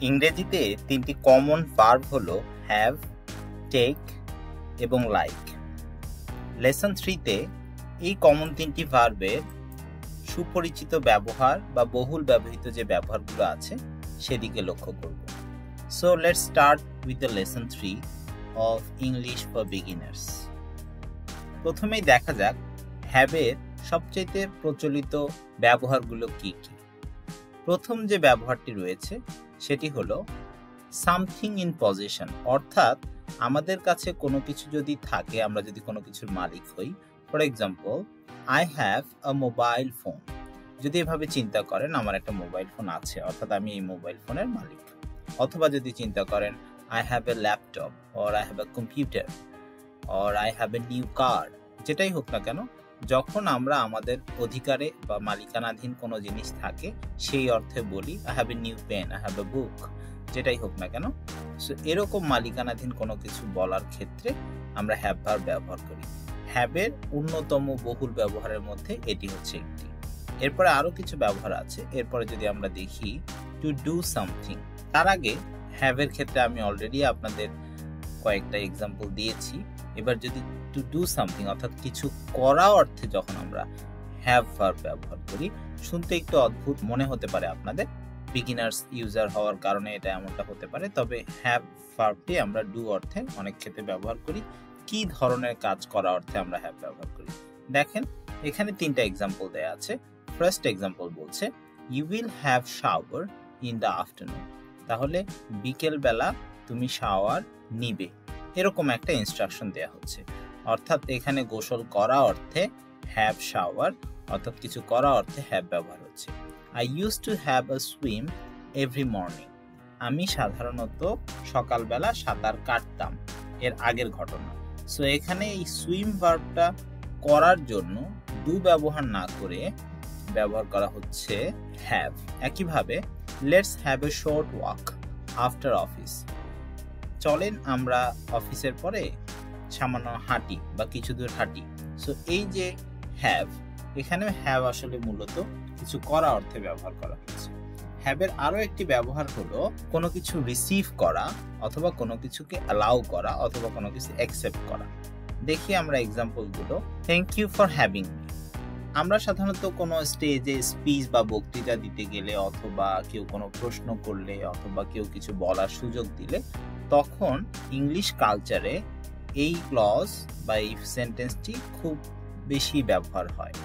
ইংরেজিতে তিনটি common verb হলো হ্যাভ, টেক এবং লাইক। লেসন 3-তে এই কমন তিনটি ভার্বের সুপরিচিত ব্যবহার বা বহুল ব্যবহৃত যে ব্যবহারগুলো আছে সেদিকে লক্ষ্য করব। So let's start with the lesson 3 of English for beginners. প্রথমেই দেখা যাক হ্যাভের সবচেয়ে প্রচলিত ব্যবহারগুলো কি কি। প্রথম যে ব্যবহারটি রয়েছে সেটি হলো সামথিং ইন পজিশন, অর্থাৎ আমাদের কাছে কোনো কিছু যদি থাকে, আমরা যদি কোনো কিছুর মালিক হই। For example, I have a mobile phone. যদি এভাবে চিন্তা করেন আমার একটা মোবাইল ফোন আছে, অর্থাৎ আমি এই মোবাইল ফোনের মালিক। অথবা যদি চিন্তা করেন I have a laptop or I have a computer or I have a new car, যেটাই হোক না কেন, যখন আমরা আমাদের অধিকারে বা মালিকানাধীন কোনো জিনিস থাকে সেই অর্থে বলি I have a new pen, I have a book, যেটাই হোক না কেন। সো এরকম মালিকানাধীন কোনো কিছু বলার ক্ষেত্রে আমরা হ্যাভ ভার্ব ব্যবহার করি। হ্যাভের অন্যতম বহুল ব্যবহারের মধ্যে এটি হচ্ছে একটি। এরপরে আরো কিছু ব্যবহার আছে। এরপরে যদি আমরা দেখি টু ডু সামথিং, তার আগে হ্যাভের ক্ষেত্রে আমি অলরেডি আপনাদের কয়েকটা এক্সাম্পল দিয়েছি। এবার যদি টু ডু সামথিং অর্থাৎ কিছু করা অর্থে যখন আমরা হ্যাভ ভার্ব ব্যবহার করি, শুনতে একটু অদ্ভুত মনে হতে পারে আপনাদের, বিগিনার্স ইউজার হওয়ার কারণে এটা এমনটা হতে পারে। তবে হ্যাভ ভার্বটি আমরা ডু অর্থে অনেক ক্ষেত্রে ব্যবহার করি। কি ধরনের কাজ করা অর্থে আমরা হ্যাভ ব্যবহার করি দেখেন, এখানে তিনটা এক্সাম্পল দেয়া আছে। ফার্স্ট এক্সাম্পল বলছে you will have shower in the afternoon, তাহলে বিকেল বেলা তুমি শাওয়ার নিবে, এরকম একটা ইনস্ট্রাকশন দেয়া হচ্ছে। অর্থাৎ এখানে গোসল করা অর্থে হ্যাভ শাওয়ার, অর্থাৎ কিছু করা অর্থে হ্যাভ ব্যবহার হচ্ছে। I used to have a swim every morning. আমি সাধারণত সকালবেলা সাঁতার কাটতাম, এর আগের ঘটনা। সো এখানে এই সুইম ভার্বটা করার জন্য ডু ব্যবহার না করে ব্যবহার করা হচ্ছে হ্যাভ। একইভাবে let's have a short walk after office, চলেন আমরা অফিসের পরে সামান্য হাঁটি বা কিছু দূর হাঁটি। সো এই যে হ্যাভ, এখানে হ্যাভ আসলে মূলত কিছু করা অর্থে ব্যবহার করা হচ্ছে। হ্যাভের আরো একটি ব্যবহার হলো কোনো কিছু রিসিভ করা, অথবা কোনো কিছুকে অ্যালাউ করা, অথবা কোনো কিছু অ্যাকসেপ্ট করা। দেখি আমরা এক্সাম্পল গুলো। Thank you for having me. আমরা সাধারণত কোনো স্টেজে স্পিচ বা বক্তৃতা দিতে গেলে, অথবা কেউ কোনো প্রশ্ন করলে, অথবা কেউ কিছু বলার সুযোগ দিলে, তখন ইংলিশ কালচারে এই ক্লজ বা এই সেন্টেন্সটি খুব বেশি ব্যবহার হয়।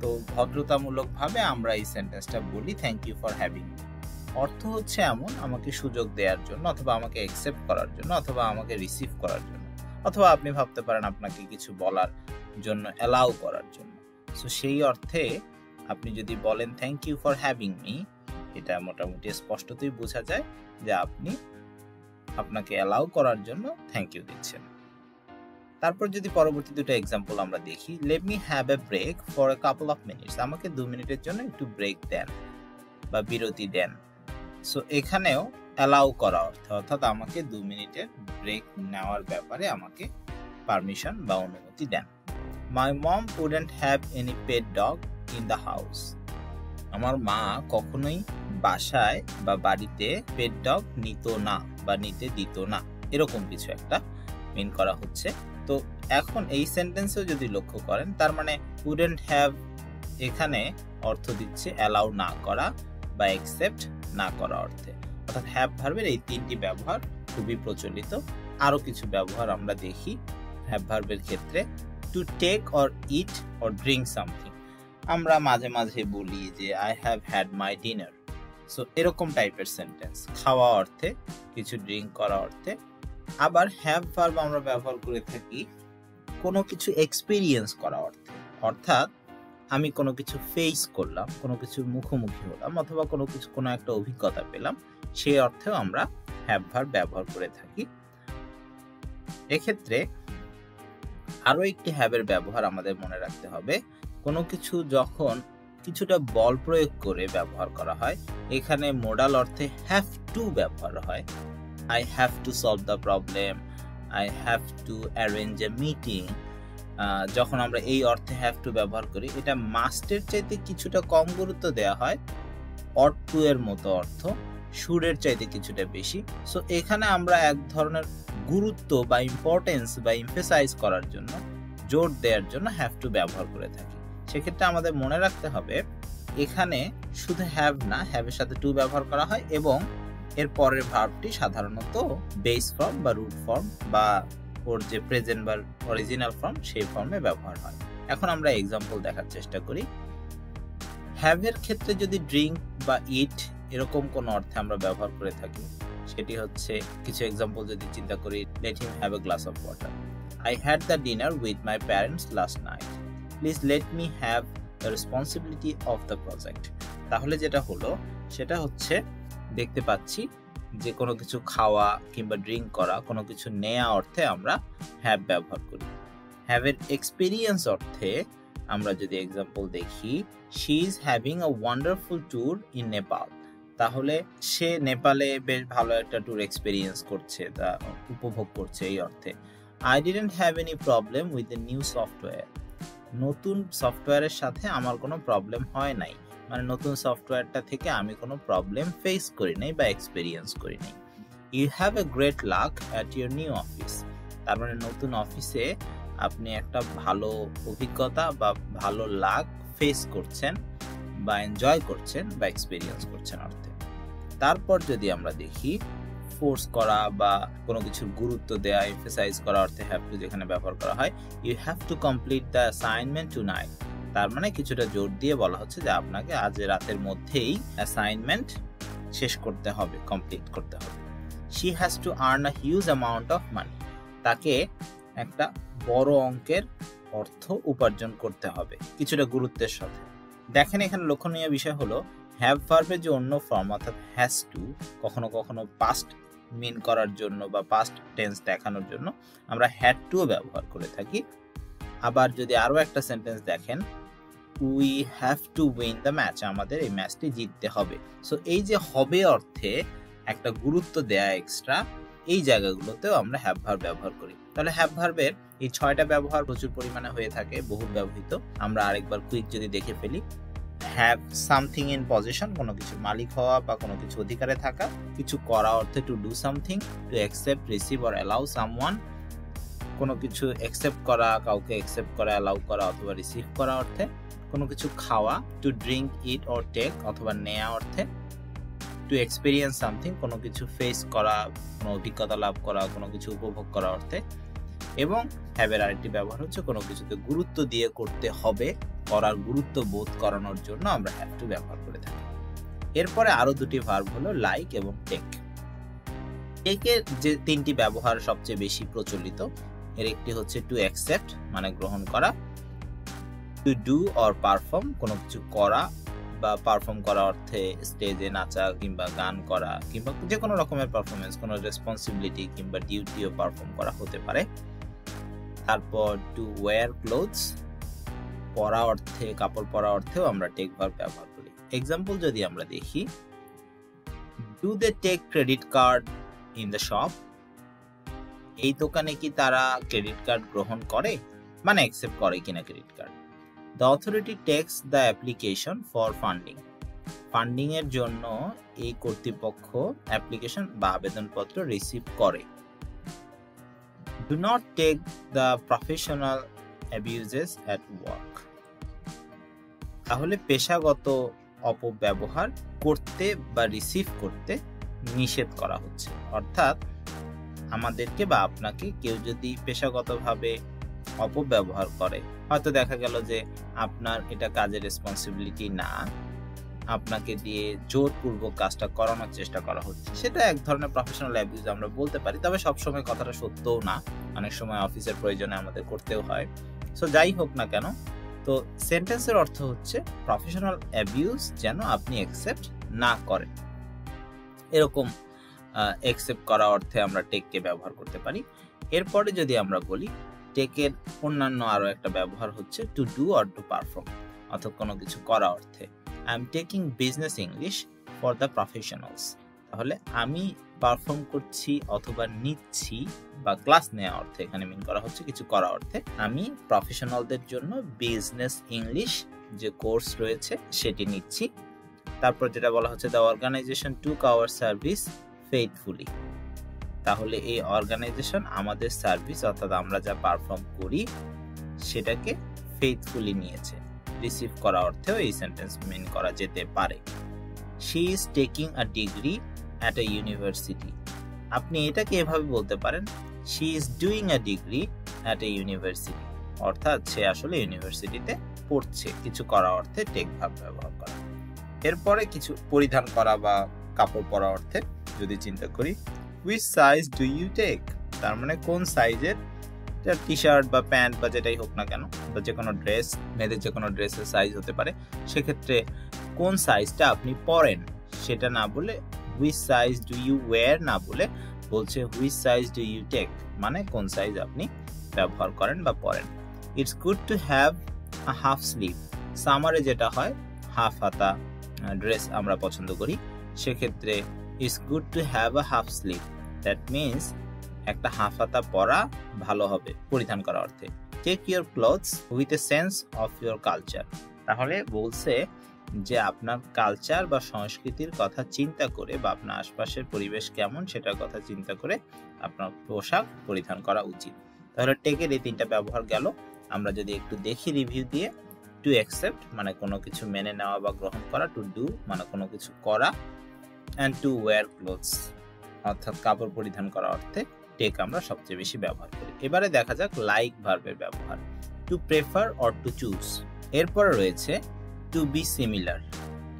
তো ভদ্রতামূলকভাবে আমরা এই সেন্টেন্সটা বলি thank you for having me. অর্থ হচ্ছে এমন, আমাকে সুযোগ দেওয়ার জন্য, অথবা আমাকে অ্যাকসেপ্ট করার জন্য, অথবা আমাকে রিসিভ করার জন্য, অথবা আপনি ভাবতে পারেন আপনাকে কিছু বলার জন্য অ্যালাউ করার জন্য। সো সেই অর্থে আপনি যদি বলেন thank you for having me, এটা মোটামুটি স্পষ্টতই বোঝা যায় যে আপনি আপনাকে অ্যালাউ করার জন্য থ্যাংক ইউ দিচ্ছেন। তারপর যদি পরবর্তী দুটো এক্সাম্পল আমরা দেখি, let me have a break for a couple of minutes, আমাকে 2 মিনিটের জন্য একটু ব্রেক দেন বা বিরতি দেন। সো এখানেও অ্যালাউ করা অর্থে, অর্থাৎ আমাকে 2 মিনিটের ব্রেক নেওয়ার ব্যাপারে আমাকে পারমিশন বা অনুমতি দেন। My mom wouldn't have any pet dog in the house, আমার মা কখনোই বাসায় বা বাড়িতে পেট ডগ নিত না বা নিতে দিত না, এরকম কিছু একটা মিন করা হচ্ছে। তো এখন এই সেন্টেন্সেও যদি লক্ষ্য করেন, তার মানে উডন্ট হ্যাভ এখানে অর্থ দিচ্ছে অ্যালাউ না করা বা অ্যাকসেপ্ট না করা অর্থে। অর্থাৎ হ্যাভ ভার্বের এই তিনটি ব্যবহার খুবই প্রচলিত। আরো কিছু ব্যবহার আমরা দেখি হ্যাভ ভার্বের ক্ষেত্রে। To take or eat or drink something, আমরা মাঝে মাঝে বলি যে I have had my dinner. So এরকম টাইপের সেন্টেন্স, খাওয়া অর্থে, কিছু ড্রিঙ্ক করা অর্থে। আবার হ্যাভ ভার্ব আমরা ব্যবহার করে থাকি কোনো কিছু এক্সপিরিয়েন্স করা অর্থে, অর্থাৎ আমি কোনো কিছু ফেস করলাম, কোনো কিছুর মুখোমুখি হলাম, অথবা কোনো একটা অভিজ্ঞতা পেলাম, সেই অর্থেও আমরা হ্যাভ ভার্ব ব্যবহার করে থাকি। এক্ষেত্রে আরো একটি হ্যাভের ব্যবহার আমাদের মনে রাখতে হবে, কোনো কিছু যখন কিছুটা বল প্রয়োগ করে ব্যবহার করা হয়, এখানে মোডাল অর্থে হ্যাভ টু ব্যবহার হয়। I have to solve the problem, I have to arrange a meeting। যখন আমরা এই অর্থে হ্যাভ টু ব্যবহার করি, এটা মাস্টের চাইতে কিছুটা কম গুরুত্ব দেওয়া হয়, অট টু এর মতো অর্থ। শুডের চাইতে কিছুটা বেশি। সো এখানে আমরা এক ধরনের গুরুত্ব বা ইম্পর্টেন্স বা এমফেসাইজ করার জন্য, জোর দেওয়ার জন্য হ্যাভ টু ব্যবহার করে থাকি। সেক্ষেত্রে আমাদের মনে রাখতে হবে এখানে শুধু হ্যাভ না, হ্যাভের সাথে টু ব্যবহার করা হয় এবং এর পরের ভার্বটি সাধারণত বেস ফর্ম বা রুট ফর্ম বা ওর যে প্রেজেন্ট বা অরিজিনাল ফর্ম সেই ফর্মে ব্যবহার হয়। এখন আমরা এক্সাম্পল দেখার চেষ্টা করি। হ্যাভের ক্ষেত্রে যদি ড্রিঙ্ক বা ইট এরকম কোনো অর্থে আমরা ব্যবহার করে থাকি, সেটি হচ্ছে কিছু এক্সাম্পল যদি চিন্তা করি, let him have a glass of water, I had the dinner with my parents last night, please let me have the responsibility of the project. তাহলে যেটা হলো সেটা হচ্ছে দেখতে পাচ্ছি যে কোনো কিছু খাওয়া কিংবা ড্রিঙ্ক করা, কোনো কিছু নেয়া অর্থে আমরা হ্যাভ ব্যবহার করি। হ্যাভের এক্সপিরিয়েন্স অর্থে আমরা যদি এক্সাম্পল দেখি, she is having a wonderful tour in Nepal, তাহলে সে নেপালে বেশ ভালো একটা ট্যুর এক্সপিরিয়েন্স করছে, তা উপভোগ করছে এই অর্থে। I didn't have any problem with the new software, নতুন সফটওয়্যারের সাথে আমার কোনো প্রবলেম হয় নাই, মানে নতুন সফটওয়্যারটা থেকে আমি কোনো প্রবলেম ফেস করি নাই বা এক্সপিরিয়েন্স করি নাই। You have a great luck at your new office, তার মানে নতুন অফিসে আপনি একটা ভালো অভিজ্ঞতা বা ভালো লাক ফেস করছেন বা এনজয় করছেন বা এক্সপিরিয়েন্স করছেন অর্থে। তারপর যদি আমরা দেখি ফোর্স করা বা কোনো কিছুর গুরুত্ব দেওয়া, এমফেসাইজ করা অর্থে হ্যাভ টু যেখানে ব্যবহার করা হয়, you have to complete the assignment tonight, তার মানে কিছুটা জোর দিয়ে বলা হচ্ছে যে আপনাকে আজ রাতের মধ্যেই অ্যাসাইনমেন্ট শেষ করতে হবে, কমপ্লিট করতে হবে। She has to earn a huge amount of money, তাকে একটা বড় অঙ্কের অর্থ উপার্জন করতে হবে কিছুটা গুরুত্বের সাথে। দেখেন এখানে লক্ষণীয় বিষয় হলো হ্যাভ ভার্বের যে অন্য ফর্ম অর্থাৎ হ্যাজ টু, কখনো কখনো পাস্ট মিন করার জন্য বা পাস্ট টেন্স দেখানোর জন্য আমরা হ্যাড টু ব্যবহার করে থাকি। আবার যদি আরো একটা সেন্টেন্স দেখেন, we have to win the match, আমাদের এই ম্যাচটি জিততে হবে। সো এই যে হবে অর্থে একটা গুরুত্ব দেয়া এক্সট্রা, এই জায়গাগুলোতেও আমরা হ্যাভ ভার্ব ব্যবহার করি। তাহলে হ্যাভ ভার্বের এই 6টা ব্যবহার প্রচুর পরিমাণে হয়ে থাকে, বহুল ব্যবহৃত। আমরা আরেকবার কুইক যদি দেখে ফেলি, হ্যাভ সামথিং ইন পজিশন, কোনো কিছু মালিক হওয়া বা কোনো কিছু অধিকারে থাকা, কিছু করা অর্থে to do something, to accept, receive or allow someone, কোনো কিছু অ্যাকসেপ্ট করা, কাউকে অ্যাকসেপ্ট করা, অ্যালাউ করা অথবা রিসিভ করা অর্থে, কোনো কিছু খাওয়া, to drink, eat or take অথবা নেয়া অর্থে, টু এক্সপিরিয়েন্স সামথিং, কোনো কিছু ফেস করা, কোনো অভিজ্ঞতা লাভ করা, কোনো কিছু উপভোগ করা অর্থে। এবং হ্যাভের আরেকটি ব্যবহার হচ্ছে কোনো কিছুতে গুরুত্ব দিয়ে করতে হবে, করার গুরুত্ব বোধ করানোর জন্য আমরা হ্যাভ টু ব্যবহার করে থাকি। এরপরে আরো দুটি ভার্ব হলো লাইক এবং টেক। টেকের যে 3টি ব্যবহার সবচেয়ে বেশি প্রচলিত, এর একটি হচ্ছে টু অ্যাকসেপ্ট মানে গ্রহণ করা, টু ডু অর পারফর্ম কোনো কিছু করা বা পারফর্ম করা অর্থে স্টেজে নাচা কিংবা গান করা কিংবা যে কোনো রকমের পারফরমেন্স, কোনো রেসপন্সিবিলিটি কিংবা ডিউটিও পারফর্ম করা হতে পারে। তারপর টু ওয়্যার ক্লোথস, পরা অর্থে, কাপড় পরা অর্থেও আমরা টেক ভার্ব ব্যবহার করি। এক্সাম্পল যদি আমরা দেখি, do they take credit card in the shop, এই দোকানে কি তারা ক্রেডিট কার্ড গ্রহণ করে, মানে অ্যাকসেপ্ট করে কিনা credit card. The authority takes the application for funding, funding এর জন্য এই কর্তৃপক্ষ অ্যাপ্লিকেশন বা আবেদনপত্র রিসিভ করে। Do not take the professional abuses at work, তাহলে পেশাগত অপব্যবহার করতে বা রিসিভ করতে নিষেধ করা হচ্ছে। অর্থাৎ আমাদেরকে বা আপনাকে কেউ যদি পেশাগতভাবে অপব্যবহার করে, হয়তো দেখা গেল যে আপনার এটা কাজের রেসপন্সিবিলিটি না, আপনাকে দিয়ে জোরপূর্বক কাজটা করানোর চেষ্টা করা হচ্ছে, সেটা এক ধরনের প্রফেশনাল অ্যাবিউজ আমরা বলতে পারি। তবে সবসময় কথাটা সত্যও না, অনেক সময় অফিসের প্রয়োজনে আমাদের করতেও হয়। সো যাই হোক না কেন, তো সেন্টেন্সের অর্থ হচ্ছে প্রফেশনাল অ্যাবিউজ যেন আপনি অ্যাকসেপ্ট না করেন, এরকম অ্যাকসেপ্ট করা অর্থে আমরা টেককে ব্যবহার করতে পারি। এরপরে যদি আমরা বলি, টেকের অন্যান্য আরো একটা ব্যবহার হচ্ছে to do or to perform, অর্থাৎ কোনো কিছু করা অর্থে। I am taking business English for the professionals, তাহলে আমি পারফর্ম করছি অথবা নিচ্ছি বা ক্লাস নেওয়া অর্থে, এখানে মিন করা হচ্ছে কিছু করা অর্থে, আমি প্রফেশনালদের জন্য বিজনেস ইংলিশ যে কোর্স রয়েছে সেটি নিচ্ছি। তারপর যেটা বলা হচ্ছে the organization took our service faithfully. তাহলে এই অর্গানাইজেশন আমাদের সার্ভিস অর্থাৎ আমরা যা পারফর্ম করি সেটাকে ফেইথফুলি নিয়েছে। রিসিভ করা অর্থেও এই সেন্টেন্স মিন করা যেতে পারে। She is taking a degree at a university. আপনি এটাকে এভাবে বলতে পারেন, she is doing a degree at a university, অর্থাৎ সে আসলে ইউনিভার্সিটিতে পড়ছে। কিছু করা অর্থে টেক ভার্ব ব্যবহার করা। এরপরে কিছু পরিধান করা বা কাপড় পরা অর্থে যদি চিন্তা করি, which size do you take, তার মানে কোন সাইজের টি শার্ট বা প্যান্ট বা যেটাই হোক না কেন, বা যে কোনো ড্রেস, মেয়েদের যে কোনো ড্রেসের সাইজ হতে পারে, সেক্ষেত্রে কোন সাইজটা আপনি পরেন সেটা না বলে which size do you wear না বলে বলছে which size do you take, মানে কোন সাইজ আপনি ব্যবহার করেন বা পরেন। It's good to have a half sleeve. সামারে যেটা হয় হাফ হাতা ড্রেস আমরা পছন্দ করি, সেক্ষেত্রে it's good to have a half sleeve, that means একটা হাফ হাতা পরা ভালো হবে পরিধান করা অর্থে। Take your clothes with a sense of your culture. তাহলে বলছে যে আপনার কালচার বা সংস্কৃতির কথা চিন্তা করে বা আপনার আশপাশের পরিবেশ কেমন সেটার কথা চিন্তা করে আপনার পোশাক পরিধান করা উচিত। তাহলে টেকের এই তিনটা ব্যবহার গেল। আমরা যদি একটু দেখি রিভিউ দিয়ে, টু অ্যাকসেপ্ট মানে কোনো কিছু মেনে নেওয়া বা গ্রহণ করা, টু ডু মানে কোনো কিছু করা, অ্যান্ড টু ওয়্যার ক্লোথস অর্থাৎ কাপড় পরিধান করা অর্থে টেক আমরা সবচেয়ে বেশি ব্যবহার করি। এবারে দেখা যাক লাইক ভার্বের ব্যবহার। Two prefer or to choose, এরপরে রয়েছে টু বি সিমিলার,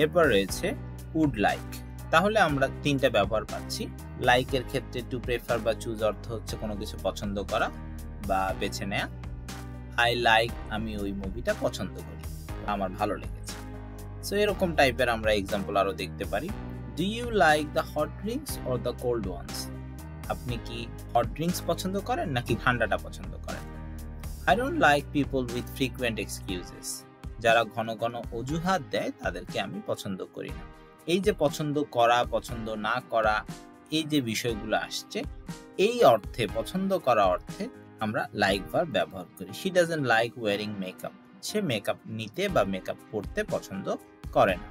এরপর রয়েছে উড লাইক। তাহলে আমরা তিনটা ব্যবহার পাচ্ছি। লাইকের ক্ষেত্রে টু প্রেফার বা চুজ অর্থ হচ্ছে কোনো কিছু পছন্দ করা বা বেছে নেয়া। আই লাইক আমি ওই মুভিটা পছন্দ করি, আমার ভালো লেগেছে। সো এরকম টাইপের আমরা এক্সাম্পল আরো দেখতে পারি। Do you like the hot drinks or the cold ones, আপনি কি হট ড্রিঙ্কস পছন্দ করেন নাকি ঠান্ডাটা পছন্দ করেন। I don't like people with frequent excuses, যারা ঘন ঘন অজুহাত দেয় তাদেরকে আমি পছন্দ করি না। এই যে পছন্দ করা পছন্দ না করা এই যে বিষয়গুলো আসছে, এই অর্থে পছন্দ করা অর্থে আমরা লাইক ভার্ব ব্যবহার করি। She doesn't like wearing makeup, সে মেকআপ নিতে বা মেকআপ পরতে পছন্দ করে না।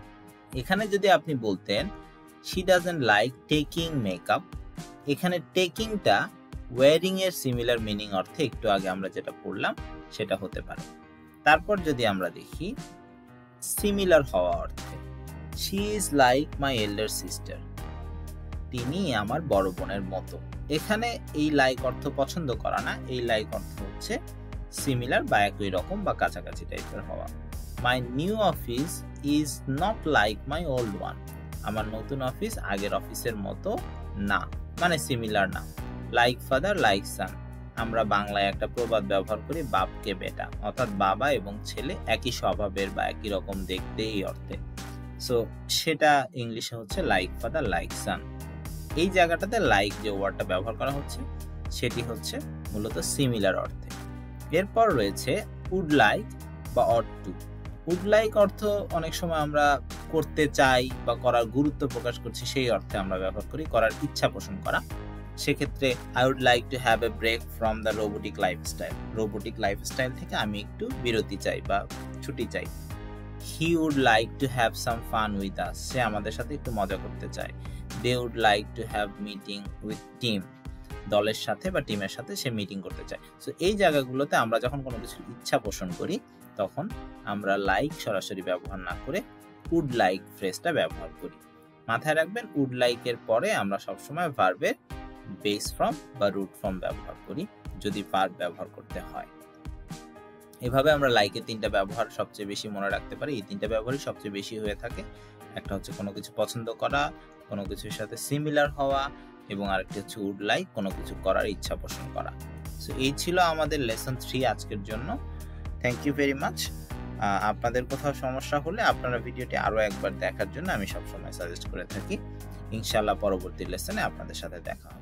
এখানে যদি আপনি বলতেন she doesn't like taking makeup, এখানে টেকিংটা ওয়্যারিং এর সিমিলার মিনিং অর্থে একটু আগে আমরা যেটা পড়লাম সেটা হতে পারে। তারপর যদি আমরা দেখি সিমিলার হওয়া অর্থে, she is like my elder sister, তিনি আমার বড় বোনের মতো। এখানে এই লাইক অর্থ পছন্দ করা না, এই লাইক অর্থ হচ্ছে সিমিলার বা একই রকম বা কাছাকাছি টাইপের হওয়া। My new office is not like my old one, আমার নতুন অফিস আগের অফিসের মতো না, মানে সিমিলার না। লাইক ফাদার লাইক সান, আমরা বাংলায় একটা প্রবাদ ব্যবহার করি বাপকে বেটা, অর্থাৎ বাবা এবং ছেলে একই স্বভাবের বা একই রকম দেখতে এই অর্থে। সো সেটা ইংলিশে হচ্ছে লাইক ফাদার লাইক সান। এই জায়গাটাতে লাইক যে ওয়ার্ডটা ব্যবহার করা হচ্ছে সেটি হচ্ছে মূলত সিমিলার অর্থে। এরপর রয়েছে উড লাইক বা অট টু। উড লাইক অর্থ অনেক সময় আমরা করতে চাই বা করার গুরুত্ব প্রকাশ করছি সেই অর্থে আমরা ব্যবহার করি, করার ইচ্ছা পোষণ করা। সেক্ষেত্রে I would like to have a break from the robotic lifestyle, robotic lifestyle থেকে আমি একটু বিরতি চাই বা ছুটি চাই। He would like to have some fun with us, সে আমাদের সাথে একটু মজা করতে চায়। They would like to have meeting with team, দলের সাথে বা টিমের সাথে সে মিটিং করতে চায়। সো এই জায়গাগুলোতে আমরা যখন কোনো কিছুর ইচ্ছা পোষণ করি তখন আমরা লাইক সরাসরি ব্যবহার না করে উড লাইক ফ্রেজটা ব্যবহার করি। মাথায় রাখবেন উড লাইকের পরে আমরা সবসময় ভার্বের বেস ফর্ম বা রুট ফর্ম ব্যবহার করি যদি ভার্ব ব্যবহার করতে হয়। এভাবে আমরা লাইকের তিনটা ব্যবহার সবচেয়ে বেশি মনে রাখতে পারি। এই তিনটা ব্যবহারই সবচেয়ে বেশি হয়ে থাকে। একটা হচ্ছে কোনো কিছু পছন্দ করা, কোনো কিছুর সাথে সিমিলার হওয়া, এবং আরেকটি হচ্ছে উড লাইক কোনো কিছু করার ইচ্ছা পোষণ করা। সো এই ছিল আমাদের লেসন 3 আজকের জন্য। Thank you very much. আপনাদের কোথাও সমস্যা হলে আপনারা ভিডিওটি আরও একবার দেখার জন্য আমি সবসময় সাজেস্ট করে থাকি। ইনশাআল্লাহ পরবর্তী লেসনে আপনাদের সাথে দেখা হবে।